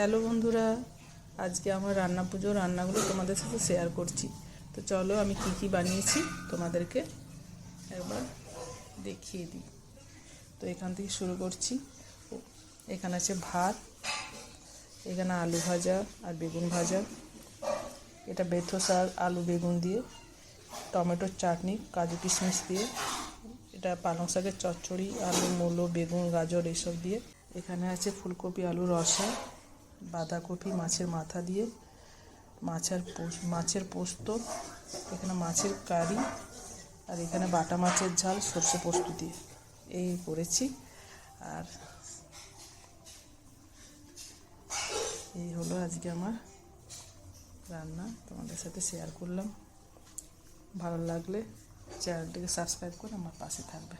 Hello বন্ধুরা, আজকে আমার পুজোর রান্নাগুলো তোমাদের সাথে শেয়ার করছি। তো চলো আমি কি কি বানিয়েছি তোমাদেরকে একবার দেখিয়ে দিই। তো এখান থেকে শুরু করছি। এখানে আছে ভাত, এখানে আলু ভাজা আর বেগুন ভাজা, এটা বেথো শাক আলু বেগুন দিয়ে, টমেটোর চাটনি কাজু কিশমিশ দিয়ে, এটা পালং শাকের চচ্চড়ি আলু মূলো বেগুন গাজর এইসব দিয়ে। এখানে আছে ফুলকপি আলু রসা, বাঁধাকপি মাছের মাথা দিয়ে, মাছের পোস্ত, এখানে মাছের কারি, আর এখানে বাটা মাছের ঝাল সর্ষে পোস্ত দিয়ে এই করেছি। আর এই হলো আজকে আমার রান্না, তোমাদের সাথে শেয়ার করলাম। ভালো লাগলে চ্যানেলটিকে সাবস্ক্রাইব করে আমার পাশে থাকবে।